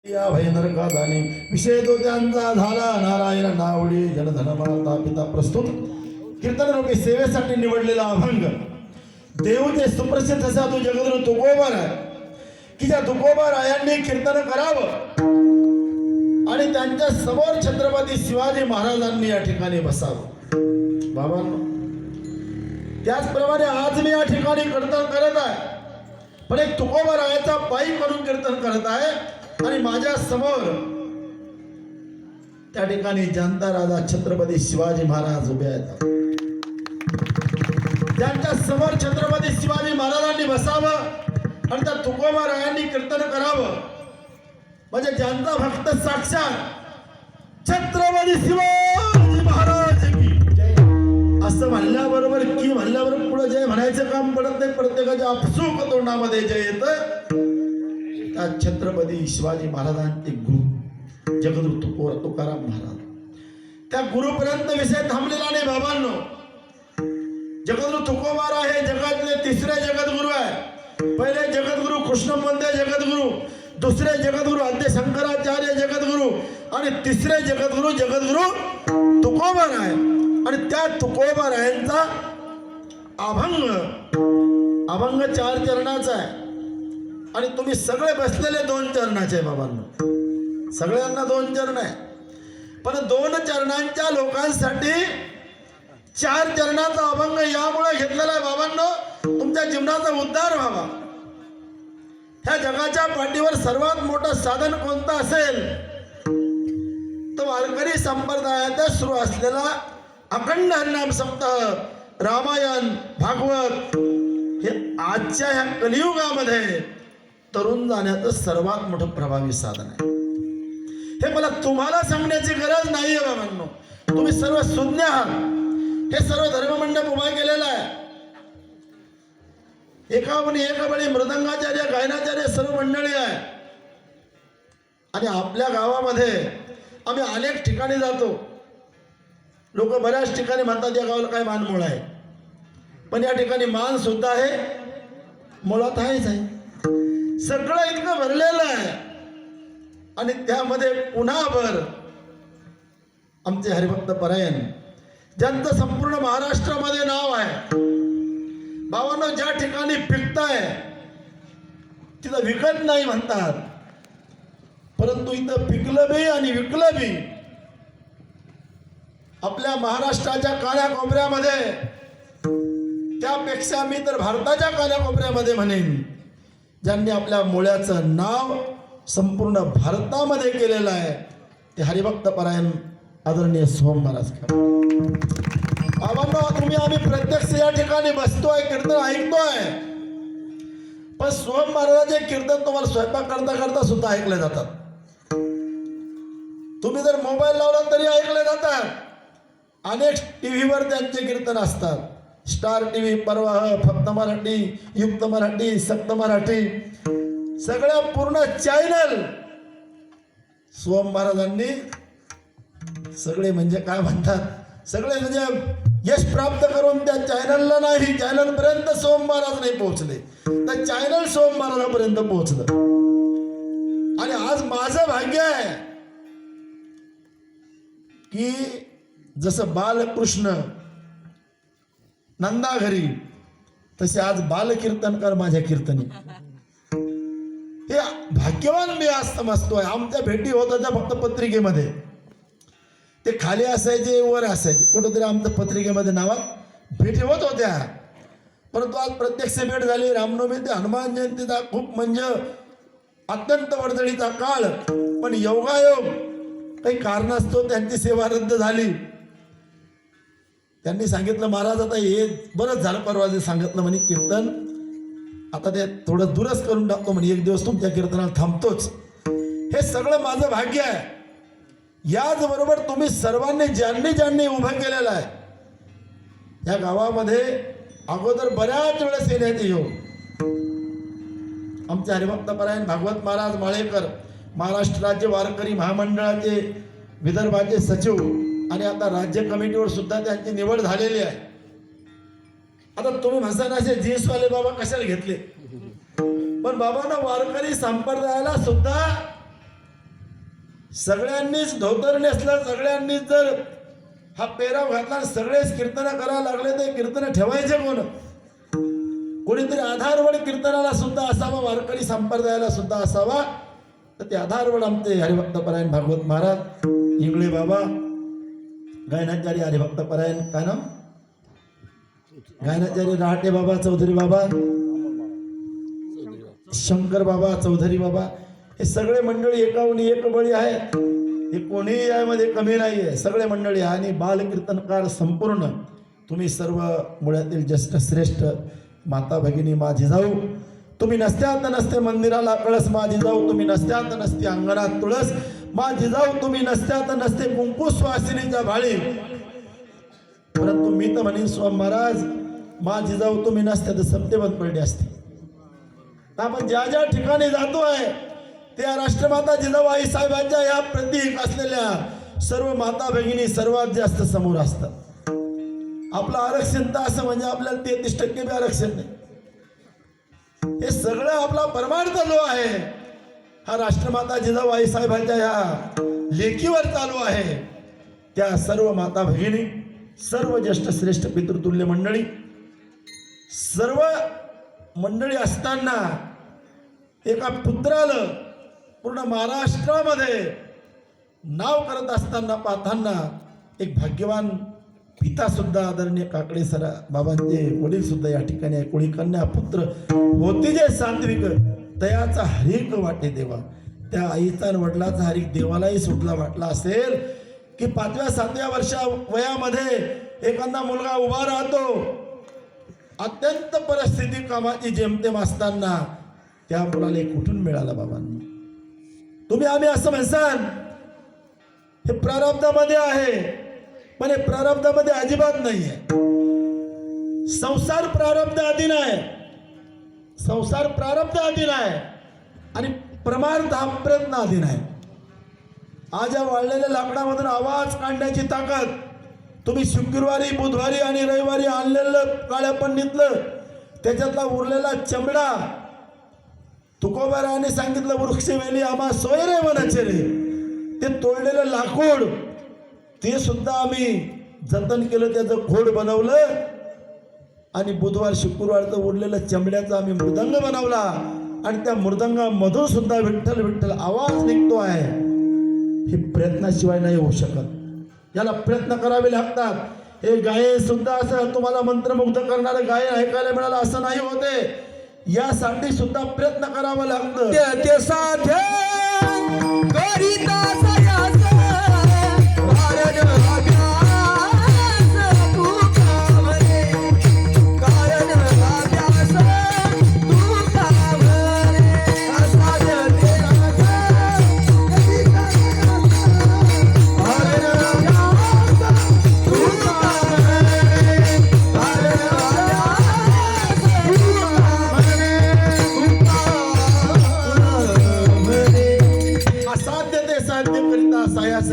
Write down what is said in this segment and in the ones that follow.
या भयनरकादानी विषय तो त्यांचा झाला नारायण नावडी जनधन माता पिता प्रस्तुत कीर्तन रूपी सेवेसाठी निवडलेला अभंग देवचे सुप्रसिद्ध साधू जगद्गुरु तुकोबा राय की ज्या तुकोबा रायांनी कीर्तन करावं आणि त्यांच्या समोर छत्रपती शिवाजी महाराजांनी या ठिकाणी बसावं. बाबांनो, त्याचप्रमाणे आज मी या ठिकाणी कीर्तन करत आहे, पण एक तुकोबा रायाचा पायी करून कीर्तन करत आहे आणि माझ्या समोर त्या ठिकाणी जनता राजा छत्रपती शिवाजी महाराज उभे आहेत. त्यांच्या समोर छत्रपती शिवाजी महाराजांनी बसावं आणि त्या तुकोबा रायांनी कीर्तन करावं, म्हणजे ज्यांचा भक्त साक्षात छत्रपती शिवाजी महाराज की जय असं म्हणल्याबरोबर की म्हणल्याबरोबर पुढे जय म्हणायचं काम पडत नाही. प्रत्येकाच्या आपसूक तोंडामध्ये जय येतं. छत्रपती शिवाजी महाराजांचे गुरु जगद्गुरु तुकाराम महाराज, त्या गुरुपर्यंत विषय थांबलेला नाही. बाबांनो, जगद्गुरु तुकोबा हे जगातले तिसरे जगद्गुरु आहे. पहिले जगद्गुरु कृष्णपंत जगद्गुरु, दुसरे जगद्गुरु आद्य शंकराचार्य जगद्गुरु आणि तिसरे जगद्गुरु तुकोबा राय. आणि त्या तुकोबा रायांचा अभंग 4 चरणाचा आहे आणि तुम्ही सगळे बसलेले 2 चरणाचे आहे. बाबांनो, सगळ्यांना 2 चरण आहे, पण 2 चरणांच्या लोकांसाठी 4 चरणाचा अभंग यामुळे घेतलेला आहे. बाबांनो, तुमच्या जीवनाचा उद्धार व्हावा. ह्या जगाच्या पाठीवर सर्वात मोठं साधन कोणतं असेल तर वारकरी संप्रदायात सुरू असलेला अखंड हरिनाम सप्ताह, रामायण, भागवत हे आजच्या ह्या कलियुगामध्ये तरुण जाण्याचं सर्वात मोठं प्रभावी साधन आहे. हे मला तुम्हाला सांगण्याची गरज नाहीये. बाबांनो, तुम्ही सर्व सुज्ञ आहात. हे सर्व धर्ममंडप उभा केलेला आहे. एकावणी एकबळी मृदंगाचार्य, गायनाचार्य सर्व मंडळी आहे. आणि आपल्या गावामध्ये आम्ही अनेक ठिकाणी जातो. लोक बऱ्याच ठिकाणी म्हणतात या गावाला काय मान मुळा आहे, पण या ठिकाणी मान सुद्धा आहे, मुळात आहेच आहे. सगळं इतकं भरलेलं आहे. आणि त्यामध्ये पुन्हा भर आमचे हरिभक्त परायण, ज्यांचं संपूर्ण महाराष्ट्रामध्ये नाव आहे. बाबांनो, ज्या ठिकाणी पिकताय तिथं विकत नाही म्हणतात, परंतु इथं पिकलं बी आणि विकलं बी. आपल्या महाराष्ट्राच्या कानाकोपऱ्यामध्ये, त्यापेक्षा मी तर भारताच्या कानाकोपऱ्यामध्ये म्हणेन, ज्यांनी आपल्या मुळ्याचं नाव संपूर्ण भारतामध्ये केलेलं आहे ते हरिभक्त परायण आदरणीय सोहम महाराज. बाबांनो, तुम्ही आम्ही प्रत्यक्ष या ठिकाणी बसतोय, कीर्तन ऐकतोय, पण सोहम महाराजांचे कीर्तन तुम्हाला स्वयंपाक करता करता सुद्धा ऐकले जातात. तुम्ही जर मोबाईल लावला तरी ऐकले जातात. अनेक टीव्हीवर त्यांचे कीर्तन असतात. स्टार टीव्ही, प्रवाह, फक्त मराठी, युक्त मराठी, सक्त मराठी, सगळ्या पूर्ण चॅनल सोहम महाराजांनी सगळे म्हणजे काय म्हणतात, सगळे म्हणजे यश प्राप्त करून त्या चॅनलला नाही, चॅनल पर्यंत सोहम महाराज नाही पोहोचले, तर चॅनल सोहम महाराजांपर्यंत पोहोचलं. आणि आज माझं भाग्य आहे की जसं बालकृष्ण नंदा घरी, तसे आज बालकीर्तनकार माझ्या कीर्तनी. हे भाग्यवान मी आज समजतोय. आमच्या भेटी होत होत्या फक्त पत्रिकेमध्ये, ते खाली असायचे वर असायचे, कुठंतरी आमच्या पत्रिकेमध्ये नावात भेटी होत होत्या. परंतु आज प्रत्यक्ष भेट झाली. रामनवमी ते हनुमान जयंतीचा खूप म्हणजे अत्यंत वर्दळीचा काळ, पण योगायोग काही कारणास्तव त्यांची सेवा रद्द झाली. त्यांनी सांगितलं, महाराज आता हे बरंच झालं, परवा जे सांगितलं म्हणे कीर्तन आता ते थोडं दूरच करून टाकतो म्हणे, 1 दिवस तुमच्या कीर्तनाला थांबतोच. हे सगळं माझं भाग्य आहे. याचबरोबर तुम्ही सर्वांनी ज्यांनी उभं केलेलं आहे या गावामध्ये, अगोदर बऱ्याच वेळेस येण्यात येऊ. आमचे हरिभक्त परायण भागवत महाराज माळेकर, महाराष्ट्र राज्य वारकरी महामंडळाचे विदर्भाचे सचिव, आणि आता राज्य कमिटीवर सुद्धा त्यांची निवड झालेली आहे. आता तुम्ही म्हणता असे जीएसवाले बाबा कशाला घेतले, पण बाबांना वारकरी संप्रदायाला सुद्धा सगळ्यांनीच धोतर नेसलं, सगळ्यांनीच जर हा पेराव घातला, सगळेच कीर्तन करायला लागले, ते कीर्तन ठेवायचे कोण? कोणीतरी आधारवड कीर्तनाला सुद्धा असावा, वारकरी संप्रदायाला सुद्धा असावा. तर ते आधारवड आमचे हरिभक्तपरायण भागवत महाराज इंगळे बाबा, गायनाचार्य हरिभक्तपरायण काय नाव, गायनाचार्य राहटे बाबा, चौधरी बाबा, शंकर बाबा, चौधरी बाबा, हे सगळे मंडळी एकाहून एक बळी आहे. हे कोणीही यामध्ये कमी नाही आहे, सगळे मंडळी आहे. आणि बालकीर्तनकार संपूर्ण तुम्ही सर्व मुळातील ज्येष्ठ श्रेष्ठ माता भगिनी, माझी जाऊ तुम्ही नसत्यात नसते मंदिराला कळस, माझी जाऊ तुम्ही नसत्यात नसते अंगणात तुळस, माझी जाऊ तुम्ही नसत्यात नसते कुंकू सुवासिनीच्या भाळी. परंतु मी तर म्हणेन स्वामी महाराज, माझी जाऊ तुम्ही नसत्या तर सप्ते बंद पडले असते. आपण ज्या ज्या ठिकाणी जातो आहे त्या राष्ट्रमाता जिजाबाई साहेबांच्या या प्रतीक असलेल्या सर्व माता भगिनी सर्वात जास्त समोर असतात. आपलं आरक्षण तर असं म्हणजे आपल्याला 33% बी आरक्षण नाही. हे सगळं आपला परमार्थ जो आहे हा राष्ट्रमाता जिजाबाई साहेबांच्या या लेखीवर चालू आहे. त्या सर्व माता भगिनी, सर्व ज्येष्ठ श्रेष्ठ पितृतुल्य मंडळी, सर्व मंडळी असताना एका पुत्राला पूर्ण महाराष्ट्रामध्ये नाव करत असताना पाहताना एक भाग्यवान पिता सुद्धा आदरणीय काकडे सर बाबांचे वडील सुद्धा या ठिकाणी आहे. कोणी कन्या पुत्र होती जे सात्विक, तयाचा हरिक वाटे देवा. त्या आईचा आणि वडिलाचा हरिक देवालाही सुटला वाटला असेल की 5व्या-7व्या वर्षा वयामध्ये एखादा मुलगा उभा राहतो, अत्यंत परिस्थिती कामाची जेमतेम असताना त्या मुलाला कुठून मिळाला बाबांना? तुम्ही आम्ही असं म्हणसान हे प्रारब्धामध्ये आहे, पण हे प्रारब्धामध्ये अजिबात नाही आहे. संसार प्रारब्ध अधीन आहे, संसार प्रारब्ध अधीन आहे आणि परमार्थ हा प्रयत्न अधीन आहे. आज या वाळलेल्या लाकडामधून आवाज काढण्याची ताकद तुम्ही शुक्रवारी, बुधवारी आणि रविवारी आणलेलं काळ्या पन्नीतलं त्याच्यातला उरलेला चमडा, तुकोबाराने सांगितलं वृक्ष वेली आम्हा सोय रे वनाचे रे, ते तोडलेलं लाकूड ते सुद्धा आम्ही जतन केलं, त्याचं घोड बनवलं आणि बुधवार शुक्रवारचं उरलेलं चमड्याचा आम्ही मृदंग बनवला आणि त्या मृदंगामधून सुद्धा विठ्ठल विठ्ठल आवाज निघतो आहे. हे प्रयत्नाशिवाय नाही होऊ शकत, याला प्रयत्न करावे लागतात. हे गायन सुद्धा असं तुम्हाला मंत्रमुग्ध करणारं गायन ऐकायला मिळालं असं नाही होते, यासाठी सुद्धा प्रयत्न करावा लागतं. ते साध्य करिता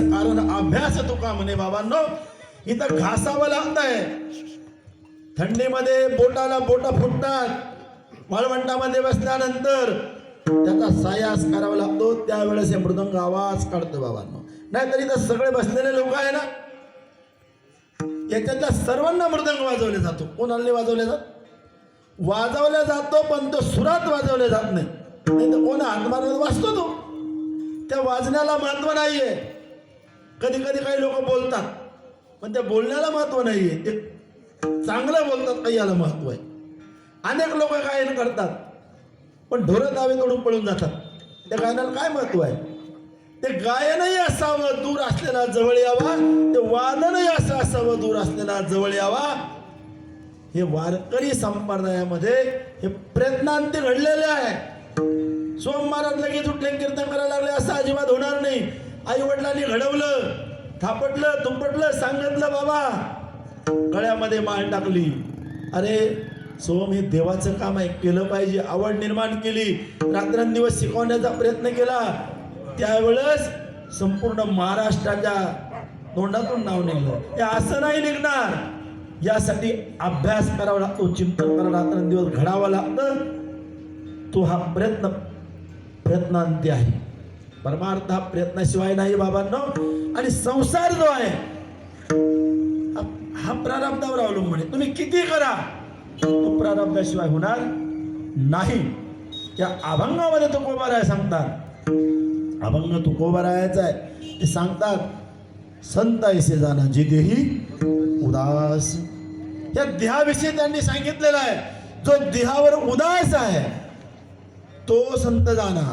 कारण अभ्यास तुका म्हणे बाबांनो. इथं घासावं लागतंय, थंडीमध्ये बोटाला बोटा फुटतात, वाळवंटामध्ये बसल्यानंतर त्याचा सायास करावा लागतो, त्यावेळेस हे मृदंग आवाज काढतो बाबांनो. नाहीतर इथं सगळे बसलेले लोक आहे ना, याच्यातल्या सर्वांना मृदंग वाजवले जातो. कोणाला वाजवले जात? वाजवला जातो पण तो सुरात वाजवले जात नाही. नाही तर कोण हात मारत वाजतो तो, त्या वाजण्याला महत्व नाहीये. कधी कधी काही लोक बोलतात पण त्या बोलण्याला महत्व नाहीये, ते चांगलं बोलतात, काही याला महत्व आहे. अनेक लोक गायन करतात पण ढोरं दावे तोडून पळून जातात, त्या गायनाला काय महत्व आहे? ते गायनही असावं दूर असलेला जवळ यावा, ते वादनही असं असावं दूर असलेला जवळ यावा. हे वारकरी संप्रदायामध्ये हे प्रयत्नांती घडलेले आहे. सोम महाराज लगेच उठले कीर्तन करायला लागले असं अजिबात होणार नाही. आई वडिलांनी घडवलं, थापटलं, तुपटलं, सांगितलं, बाबा गळ्यामध्ये माळ टाकली. अरे सोम हे देवाचं काम आहे, केलं पाहिजे, आवड निर्माण केली, रात्रंदिवस शिकवण्याचा प्रयत्न केला. त्यावेळेस संपूर्ण महाराष्ट्राच्या तोंडातून नाव निघलं. हे असं नाही निघणार, यासाठी अभ्यास करावा लागतो, चिंतन करावं, रात्रंदिवस घडावं लागतं. तो हा प्रयत्नांती आहे. परमार्थ हा प्रयत्नाशिवाय नाही बाबांनो. आणि संसार जो आहे हा प्रारब्धावर अवलंबून आहे. तुम्ही किती करा तो प्रारब्धाशिवाय होणार नाही. या अभंगामध्ये तुकोबाराय सांगतात, अभंग तुकोबारायाचा आहे. ते सांगतात संत ऐसे जाना जे देही उदास. या देहाविषयी त्यांनी सांगितलेलं आहे. जो देहावर उदास आहे तो संत जाना.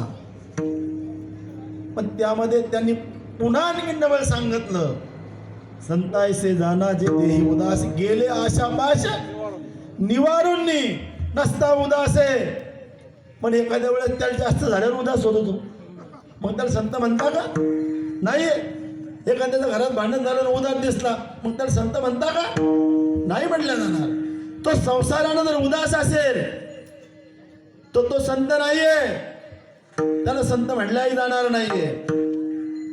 पण त्यामध्ये त्यांनी पुन्हा आणखी डबल सांगितलं संत ऐसे जाना जे देही उदास. गेले आशा पाश निवारून नसता उदास आहे. पण एखाद्या वेळेस त्याला जास्त झाल्यावर उदास होतो तो, मग त्याला संत म्हणता का? नाही. एखाद्याच्या घरात भांडण झालं उदास दिसला मग त्याला संत म्हणता का? नाही म्हटलं जाणार. तो संसारानं जर उदास असेल तो संत नाहीये, त्याला संत म्हटल्याही जाणार नाहीये.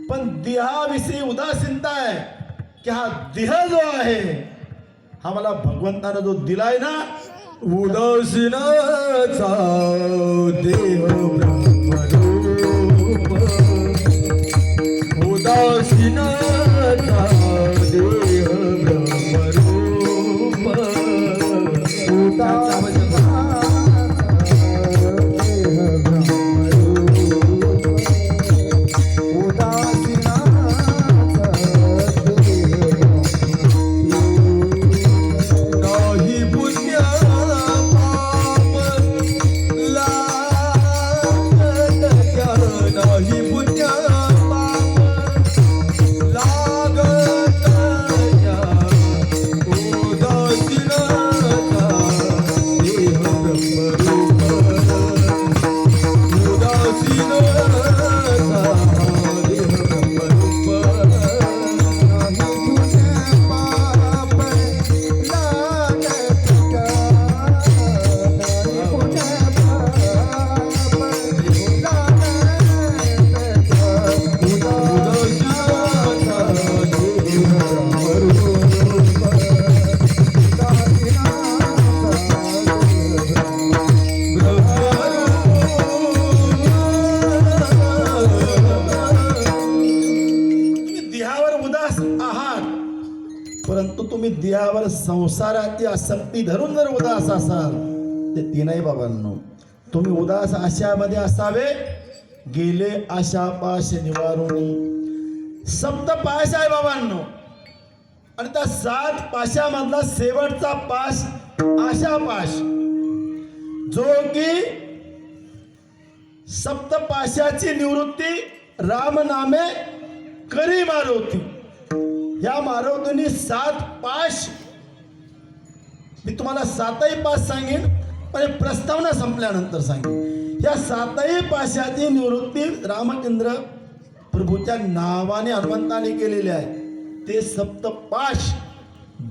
पण देहाविषयी उदासीनता आहे की हा देह जो आहे हा मला भगवंतानं जो दिलाय ना, उदासीनाचा देह ब्रह्मरूप, उदासीनाचा देह ब्रह्मरूप, उदासीनाचा देह ब्रह्मरूप, उदासीनाचा देह नाही पुण्य पाप लागत त्या, नाही पुण्य पाप लागत त्या, उदासीनाचा देह ब्रह्मरूप, उदासीनाचा देह ब्रह्मरूप, नाही पुण्य पाप लागत त्या, नाही पुण्य पाप लागत त्या, उदासीनाचा देह ब्रह्मरूप, तुम्ही देहावर उदास आहात, परंतु तुम्ही देहावर संसाराची आसक्ती धरून जर उदास असाल ते तीनही बाबांनो. तुम्ही उदास आशामध्ये असावे. गेले आशा पाश निवारून. सप्त पाश आहे बाबांनो, आणि त्या 7 पाशामधला शेवटचा पाश आशा पाश, जो की सप्त पाशाची निवृत्ती राम नामे करी मारवती. या मारवतीने 7 पाश, मी तुम्हाला 7ही पाश सांगेन पण एक प्रस्तावना संपल्यानंतर सांगेन. या 7ही पाशाची निवृत्ती रामचंद्र प्रभूच्या नावाने हनुमंताने केलेली आहे. ते सप्तपाश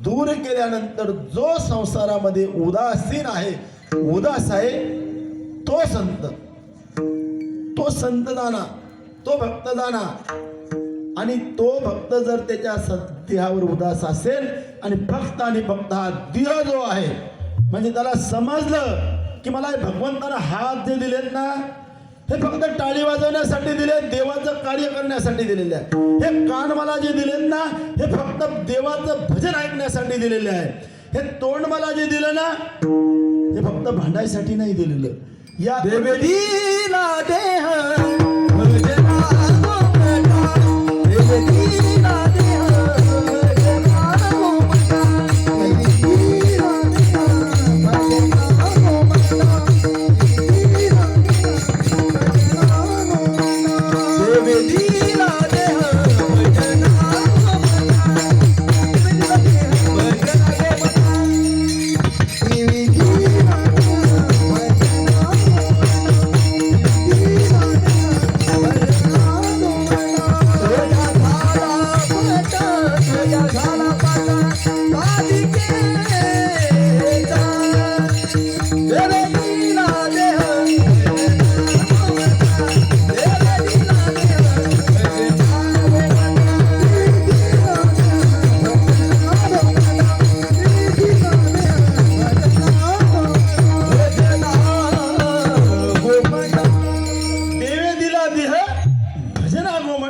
दूर केल्यानंतर जो संसारामध्ये उदासीन आहे, उदास आहे, तो संत जाना, तो भक्त जाना. आणि तो भक्त जर त्याच्या देहावर उदास असेल आणि भक्त आणि भक्त हा देह जो आहे, म्हणजे त्याला समजलं की मला भगवंतानं हात जे दिलेत ना हे फक्त टाळी वाजवण्यासाठी दिले, देवाचं कार्य करण्यासाठी दिलेले आहे. हे कान मला जे दिलेत ना हे फक्त देवाचं भजन ऐकण्यासाठी दिलेले आहे. हे तोंड मला जे दिलं ना हे फक्त भांडायसाठी नाही दिलेलं. या देवदीला देह भजना गोमटा, देवदीला देह भजना गोमटा, देवदीला देह भजना गोमटा, देवदीला देह भजना गोमटा, देवदीला देह भजना गोमटा,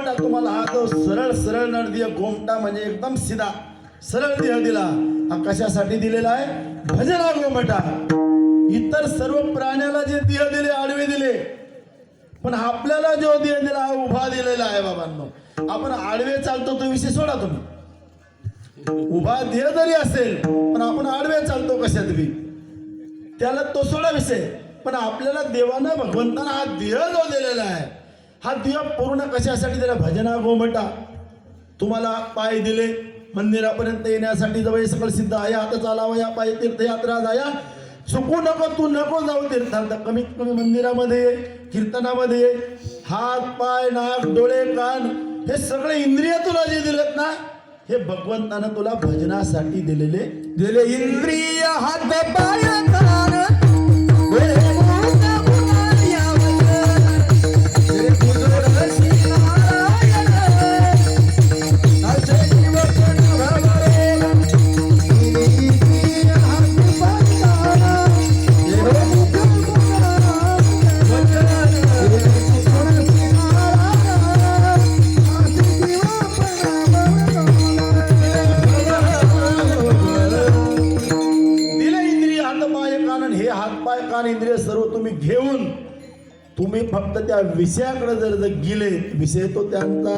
गोमटा तुम्हाला हा जो सरळ सरळ नरदेह गोमटा म्हणजे एकदम सीधा सरळ देह दिला, हा कशासाठी दिलेला आहे? भजना गोमटा. इतर सर्व प्राण्याला जे देह दिले आडवे दिले, पण आपल्याला जो देह दिला हा उभा दिलेला आहे बाबांनो. आपण आडवे चालतो तो विषय सोडा तुम्ही, उभा देह जरी असेल पण आपण आडवे चालतो कशात बी, त्याला तो सोडा विषय. पण आपल्याला देवानं भगवंतानं हा देह जो दिलेला आहे, हा देह पूर्ण कशासाठी दिला? भजना गोमटा. तुम्हाला पाय दिले मंदिरापर्यंत येण्यासाठी, जवळ सकल सिद्ध आया हात चालावा या पायी तीर्थयात्रा जाया, चुकू नको तू नको जाऊ तीर्थांत, कमीत कमी मंदिरामध्ये ये, कीर्तनामध्ये ये. हात पाय नाक डोळे कान हे सगळे इंद्रिय तुला जे दिलेत ना, हे भगवंतानं तुला भजनासाठी दिले इंद्रिय हात पाय कान डोळे मुख बुद्धी आवड रे कुदरसी नारायण नाचे जीवन भवरे. इंद्रिय हात पाय कान डोळे मुख बुद्धी दिले इंद्रिय हातपाय कान. हे हातपाय कान इंद्रिय सर्व तुम्ही घेऊन तुम्ही फक्त त्या विषयाकडे जर गेले, विषय तो त्यांचा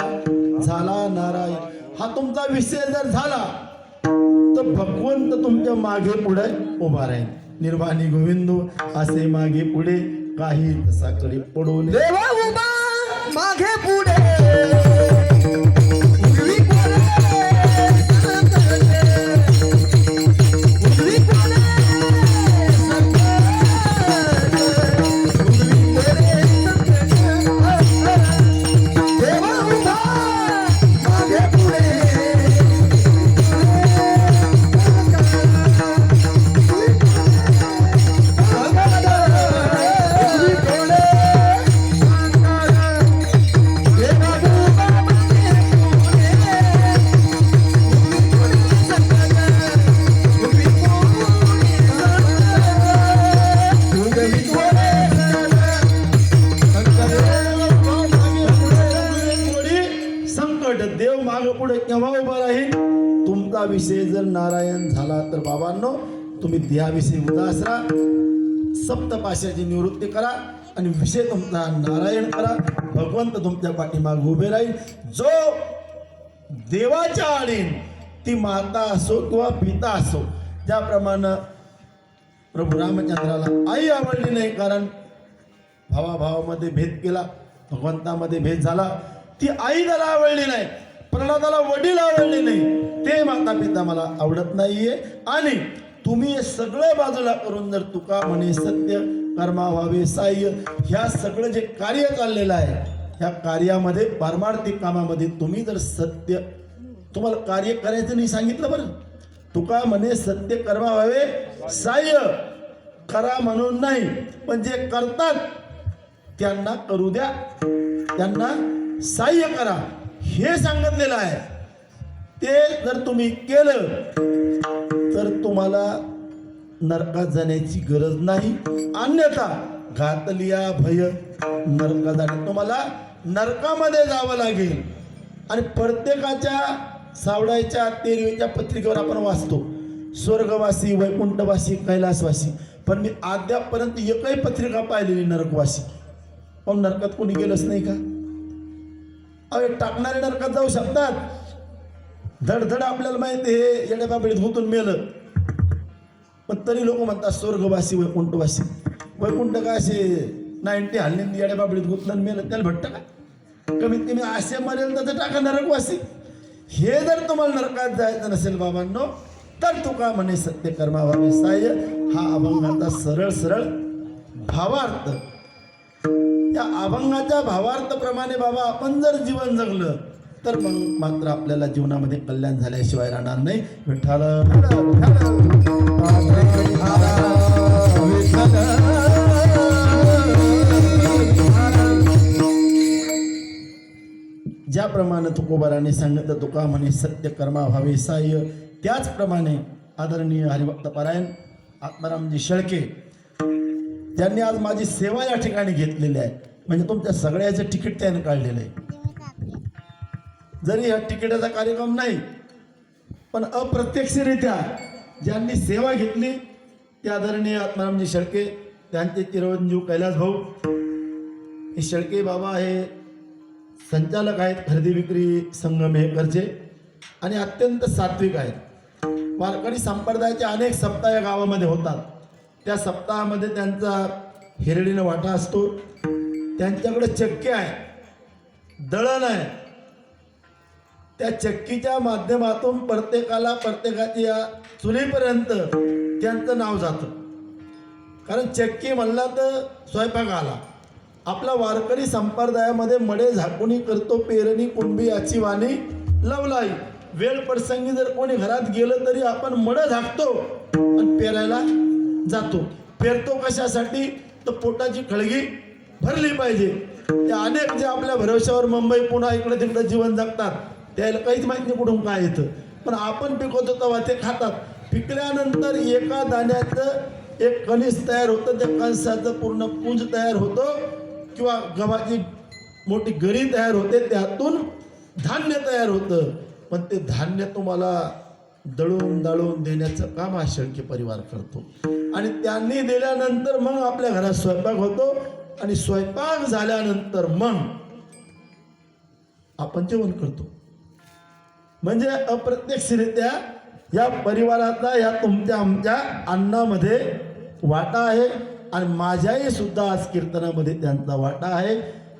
झाला नारायण. हा तुमचा विषय जर झाला तर भगवंत तुमच्या मागे पुढे उभा राहील. निर्वाणी गोविंद असे मागे पुढे काही तसाकडे पडू नये. देवा उभा मागे पुढे उजवी कोणे उजवी कोणे देवा उभा मागे पुढे संकट देव माग पुढे केव्हा उभा राहील? तुमचा विषय जर नारायण झाला तर बाबांनो तुम्ही देहाविषयी उदास राहा, सप्तपाशाची निवृत्ती करा आणि विषय तुमचा नारायण करा. भगवंत तुमच्या पाठीमाग उभे राहील. जो देवाच्या आडीन, ती माता असो किंवा पिता असो, ज्याप्रमाणे प्रभू रामचंद्राला आई आवडली नाही, कारण भावाभावामध्ये भेद केला, भगवंतामध्ये भेद झाला. ती आई त्याला आवडली नाही, प्रल्हादाला वडील आवडले नाही, ते माता पिता मला आवडत नाहीये. आणि तुम्ही हे सगळं बाजूला करून जर तुका म्हणे सत्य कर्मा व्हावे साह्य, ह्या सगळं जे कार्य चाललेलं आहे, ह्या कार्यामध्ये पारमार्थिक कामामध्ये तुम्ही जर सत्य, तुम्हाला कार्य करायचं नाही सांगितलं बरं, तुका म्हणे सत्य कर्मा व्हावे साह्य, करा म्हणून नाही, पण जे करतात त्यांना करू द्या, त्यांना साह्य करा, हे सांगितलेलं आहे. ते जर तुम्ही केलं तर तुम्हाला नरकात जाण्याची गरज नाही. अन्यथा घातलिया भय नरकात जाणे, तुम्हाला नरकामध्ये जावं लागेल. आणि प्रत्येकाच्या सावडायच्या तेरवीच्या पत्रिकेवर आपण वाचतो स्वर्गवासी, वैकुंठवासी, कैलासवासी, पण मी अद्यापर्यंत एकही पत्रिका पाहिलेली नरकवासी. पण नरकात कोणी गेलंच नाही का? अरे टाकणारे नरकात जाऊ शकतात. धडधड आपल्याला माहिती हे येड्या बाबडीत गुंतून मेलं, पण तरी लोक म्हणतात स्वर्गवासी, वैकुंठवासी. वैकुंठ काय असे 90 हल्ली येड्या बाबडीत गुंतलं मेलं, त्याला भट्ट का? कमीत कमी असे मरेल तर टाका नरकवासी. हे जर तुम्हाला नरकात जायचं नसेल बाबांनो, तर तुका म्हणे सत्य कर्मा व्हावे साह्य, हा अभंगाचा सरळ सरळ भावार्थ. त्या अभंगाच्या भावार्थप्रमाणे बाबा आपण जर जीवन जगलं तर मग मात्र आपल्याला जीवनामध्ये कल्याण झाल्याशिवाय राहणार नाही. विठ्ठल ज्याप्रमाणे तुकोबाराने सांगितलं तुका म्हणे सत्य कर्मा व्हावे साह्य, त्याचप्रमाणे आदरणीय हरिभक्त पारायण आत्मारामजी शेळके ज्यांनी आज माझी सेवा या ठिकाणी घेतलेली आहे, म्हणजे तुमच्या सगळ्याचं तिकीट त्याने काढलेलं आहे. जरी हा तिकिटाचा कार्यक्रम नाही, पण अप्रत्यक्षरित्या ज्यांनी सेवा घेतली ते आदरणीय आत्मारामजी शेळके, त्यांचे चिरंजीव कैलास भाऊ. हे शेळके बाबा हे संचालक आहेत खरेदी विक्री संघ मेहकरचे आणि अत्यंत सात्विक आहेत. वारकरी संप्रदायाचे अनेक सप्ताह या गावामध्ये होतात. त्या सप्ताहामध्ये त्यांचा हिरडीनं वाटा असतो. त्यांच्याकडे चक्की आहे, दळण आहे. त्या चक्कीच्या माध्यमातून प्रत्येकाच्या चुलीपर्यंत त्यांचं नाव जातं. कारण चक्की म्हणला तर स्वयंपाक आला. आपला वारकरी संप्रदायामध्ये मडे झाकुनी करतो पेरणी कुंभी याची वाणी लवलाई. वेळ प्रसंगी जर कोणी घरात गेलं तरी आपण मडं झाकतो आणि पेरायला जातो. पेरतो कशासाठी तर पोटाची खळगी भरली पाहिजे. त्या अनेक जे आपल्या भरोश्यावर मुंबई पुन्हा इकडे तिकडे जीवन जगतात त्याला काहीच माहिती नाही कुठून काय येतं, पण आपण पिकवतो तेव्हा ते खातात. पिकल्यानंतर एका दाण्याचं एक कणीस तयार होतं, त्या कणसाचं पूर्ण पुंज तयार होतं किंवा गव्हाची मोठी गरी तयार होते, त्यातून धान्य तयार होतं. पण ते धान्य तुम्हाला दळून देण्याचं काम हा शेळके परिवार करतो. आणि त्यांनी दिल्यानंतर मग आपल्या घरात स्वयंपाक होतो आणि स्वयंपाक झाल्यानंतर मग आपण जेवण करतो. म्हणजे अप्रत्यक्षरित्या या परिवाराचा या तुमच्या आमच्या अन्नामध्ये वाटा आहे आणि माझ्याही सुद्धा आज कीर्तनामध्ये त्यांचा वाटा आहे.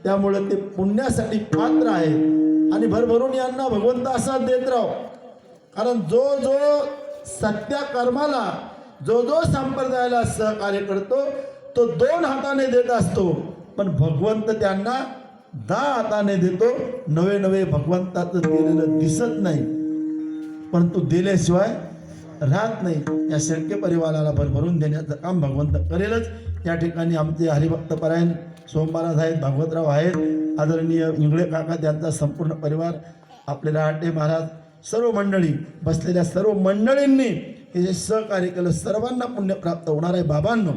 त्यामुळे ते पुण्यासाठी पात्र आहेत आणि भरभरून यांना भगवंत असा देत राहो. कारण जो सत्या कर्माला जो संप्रदायाला सहकार्य करतो तो 2 हाताने देत असतो, पण भगवंत त्यांना 10 हाताने देतो. नवे भगवंताचं दिलेलं दिसत नाही, परंतु दिल्याशिवाय राहत नाही. या शेळके परिवाराला भरभरून देण्याचं काम भगवंत करेलच. या ठिकाणी आमचे हरिभक्त परायण सोमवाराज आहेत, भागवतराव आहेत, आदरणीय इंगळे काका, त्यांचा संपूर्ण परिवार, आपले रहाटे महाराज, सर्व मंडळी, बसलेल्या सर्व मंडळींनी हे जे सहकार्य केलं, सर्वांना पुण्य प्राप्त होणार आहे. बाबांनो,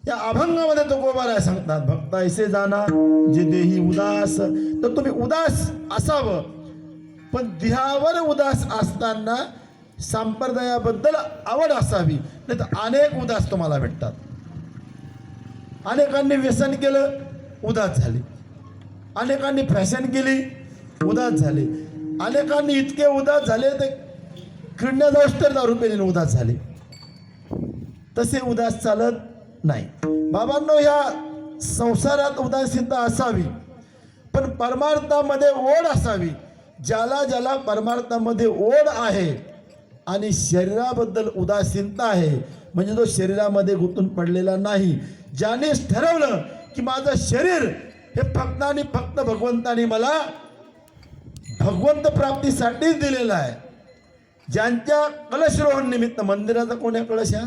या अभंगामध्ये तुकोबाराय सांगतात, भक्त ऐसे जाना जे देही उदास. तर तुम्ही उदास असावं, पण देहावर उदास असताना संप्रदायाबद्दल आवड असावी, नाही तर अनेक उदास तुम्हाला भेटतात. अनेकांनी व्यसन केलं, उदास झाले. अनेकांनी फॅशन केली, उदास झाले. अनेकांनी इतके उदास झाले ते किडण्या जाऊस तर दारू पेल्याने उदास झाले. तसे उदास चालत नाही. बाबांनो, या संसारात उदासीनता असावी, पण परमार्थामध्ये ओढ असावी. ज्याला परमार्थामध्ये ओढ आहे आणि शरीराबद्दल उदासीनता आहे, म्हणजे तो शरीरामध्ये गुंतून पडलेला नाही. ज्याने ठरवलं की माझं शरीर हे फक्त आणि फक्त भगवंताने मला भगवंत प्राप्तीसाठीच दिलेलं आहे. ज्यांच्या कलशरोहण निमित्त मंदिराचा कोण्या कळश आहे?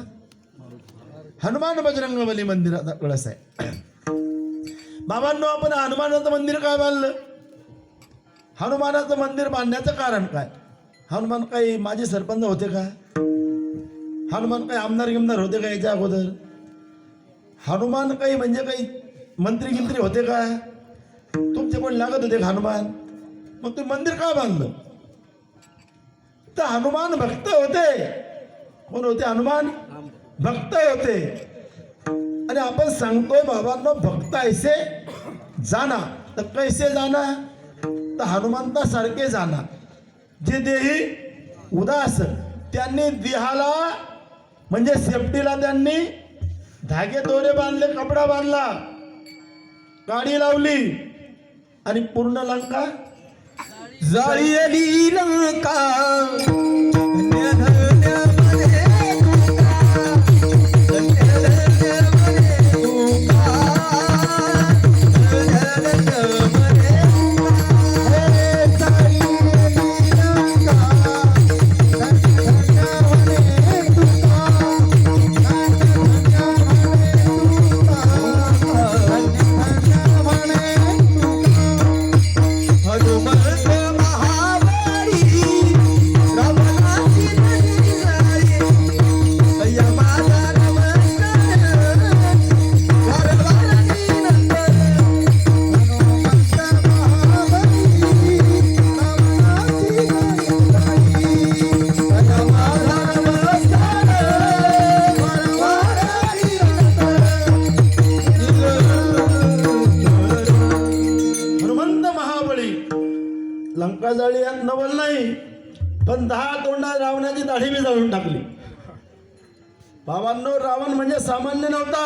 हनुमान बजरंगबली मंदिराचा कळस आहे. बाबांनो, आपण हनुमानाचं मंदिर काय बांधलं? हनुमानाचं मंदिर बांधण्याचं कारण काय? हनुमान काही माझे सरपंच होते का? हनुमान काही आमदार गिमदार होते का याच्या अगोदर? हनुमान काही म्हणजे काही मंत्री गिंत्री होते का? तुमचे कोण लागत होते का हनुमान? मग तुम्ही मंदिर का बांधलं? तर हनुमान भक्त होते. कोण होते? हनुमान भक्त होते. आणि आपण सांगतोय बाबांनो, भक्त ऐसे जाना. तर कैसे जाना? तर हनुमंतासारखे जाना. जे देही उदास, त्यांनी देहाला म्हणजे सेफ्टीला त्यांनी धागे दोरे बांधले, कपडा बांधला, गाडी लावली आणि पूर्ण लंका जाळी लंका. हनुमंत महाबळी रमण लंका जाळी यात नवल नाही, पण 10 तोंडा रावणाची दाढी बी जाळून टाकली. बाबांनो, रावण म्हणजे सामान्य नव्हता.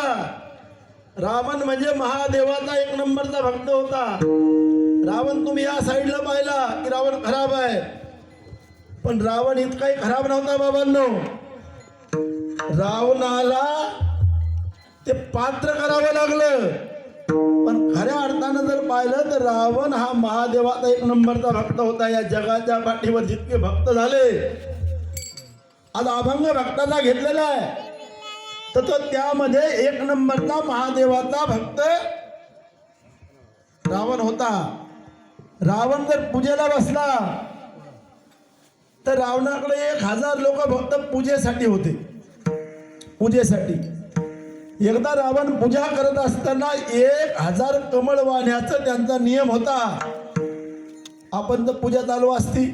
रावण म्हणजे महादेवाचा 1 नंबरचा भक्त होता. रावण तुम्ही या साईडला पाहिला की रावण खराब आहे, पण रावण इतकाही खराब नव्हता बाबांनो. रावणाला ते पात्र करावं लागलं, पण खऱ्या अर्थानं जर पाहिलं तर रावण हा महादेवाचा 1 नंबरचा भक्त होता. या जगाच्या पाठीवर जितके भक्त झाले, आज अभंग भक्ताचा घेतलेला आहे, तर तो त्यामध्ये 1 नंबरचा महादेवाचा भक्त रावण होता. रावण जर पूजेला बसला तर रावणाकडे 1000 लोक फक्त पूजेसाठी होते, पूजेसाठी. एकदा रावण पूजा करत असताना 1000 कमळ वाहण्याचा त्यांचा नियम होता. आपण जर पूजा चालू असती,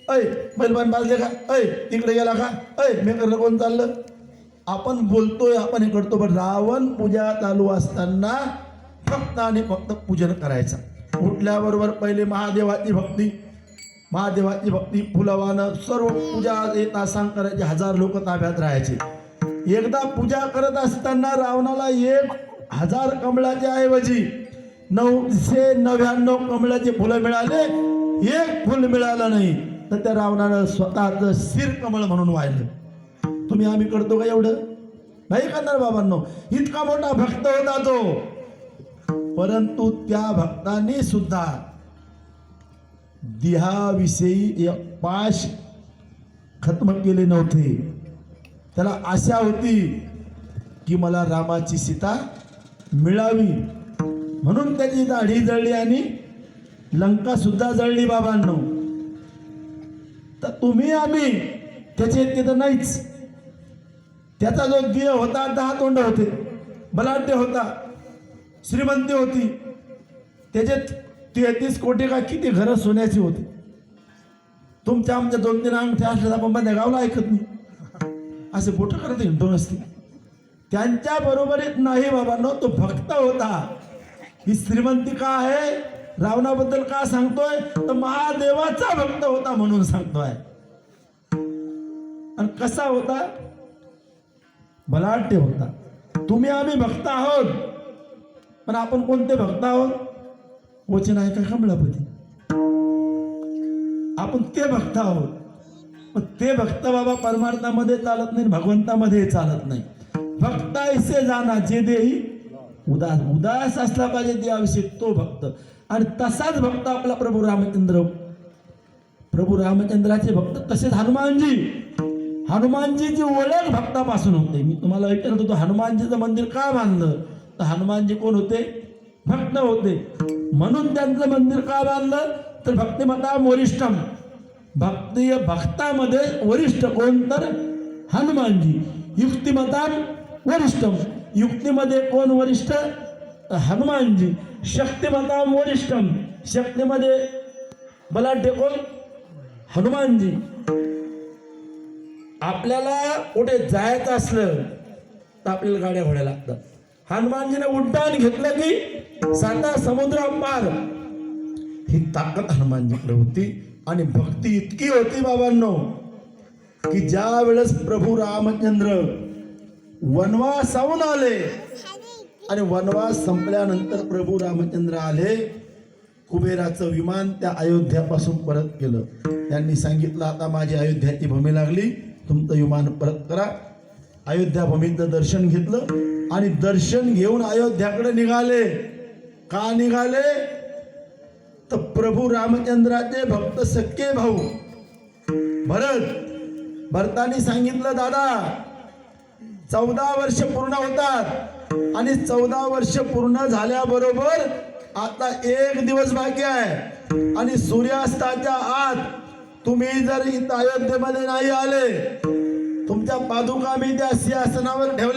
ऐ बैलबान बाजले का, ऐ तिकडे गेला का, ऐ मेकर कोण चाललं, आपण बोलतोय, आपण हे करतो. पण रावण पूजा चालू असताना फक्त आणि फक्त पूजन करायचा. उठल्याबरोबर पहिले महादेवाची भक्ती फुलवानं सर्व पूजा तासांग करायचे. 1000 लोक ताब्यात राहायचे. एकदा पूजा करत असताना रावणाला 1000 कमळाच्या ऐवजी 999 कमळाचे फुलं मिळाले, 1 फुल मिळालं नाही. तर त्या रावणानं स्वतःचं शिर कमळ म्हणून वाहिलं. तुम्ही आम्ही करतो का एवढं? नाही करणार बाबांनो. इतका मोठा भक्त होता तो, परंतु त्या भक्तांनी सुद्धा देहाविषयी पाश खत्म केले नव्हते. त्याला आशा होती की मला रामाची सीता मिळावी, म्हणून त्याची दाढी जळली आणि लंका सुद्धा जळली बाबांनो. तर तुम्ही आम्ही त्याचे तिथं नाहीच. त्याचा जो देह होता 10 तोंड होते, बलाढ्य होता, श्रीमंती होती, त्याचे 33 कोटी का किती घरं सोन्याची होती. तुमच्या आमच्या 2-3 अंगठ्या असल्या आपण बंद्या गावला ऐकत नाही, असे बोट करत हिंडतो नसते. त्यांच्या बरोबरीत नाही बाबांनो, तो भक्त होता. ही श्रीमंती का आहे, रावणाबद्दल का सांगतोय, तर महादेवाचा भक्त होता म्हणून सांगतोय. आणि कसा होता, बलाढ्य होता. तुम्ही आम्ही भक्त आहोत, पण आपण कोणते भक्त आहोत? वचन आहे का कमळापती, आपण ते भक्त आहोत. पण ते भक्त बाबा परमार्थामध्ये चालत नाही, भगवंतामध्ये चालत नाही. भक्त ऐसे जाना जे देही उदास. उदास असला पाहिजे देवाविषयी तो भक्त. आणि तसाच भक्त आपला प्रभू रामचंद्र. प्रभू रामचंद्राचे भक्त तसेच हनुमानजीची ओळख भक्तापासून होते. मी तुम्हाला विचारत होतो हनुमानजीचं मंदिर का बांधलं, तर हनुमानजी कोण होते? भक्त होते. म्हणून त्यांचं मंदिर का बांधलं, तर भक्तिमताम वरिष्ठम. भक्तामध्ये वरिष्ठ कोण, तर हनुमानजी. युक्तिमताम वरिष्ठम, युक्तीमध्ये कोण वरिष्ठ, हनुमानजी. शक्तिमताम वरिष्ठम, शक्तीमध्ये बलाढ्य कोण, हनुमानजी. आपल्याला कुठे जायचं असलं तर आपल्याला गाड्या घोड्या लागतात. हनुमानजीने उड्डाण घेतलं की 7 समुद्र पार. ही ताकद हनुमानजीकडे होती. आणि भक्ती इतकी होती बाबांनो, की ज्या वेळेस प्रभू रामचंद्र वनवासाहून आले आणि वनवास संपल्यानंतर प्रभू रामचंद्र आले, कुबेराचं विमान त्या अयोध्यापासून परत केलं. त्यांनी सांगितलं आता माझी अयोध्याची भूमी लागली, तुमचं विमान परत करा. अयोध्या भूमीचं दर्शन घेतलं आणि दर्शन घेऊन अयोध्याकडे निघाले. का निघाले, तर प्रभू रामचंद्राचे भक्त सख्खे भाऊ भरतानी सांगितलं दादा 14 वर्ष पूर्ण होतात आणि 14 वर्ष पूर्ण झाल्याबरोबर आता 1 दिवस बाकी आहे आणि सूर्यास्ताच्या आत तुम्ही जर इथं अयोध्येमध्ये नाही आले, तुमच्या पादुका मी त्या सिंहासनावर ठेवले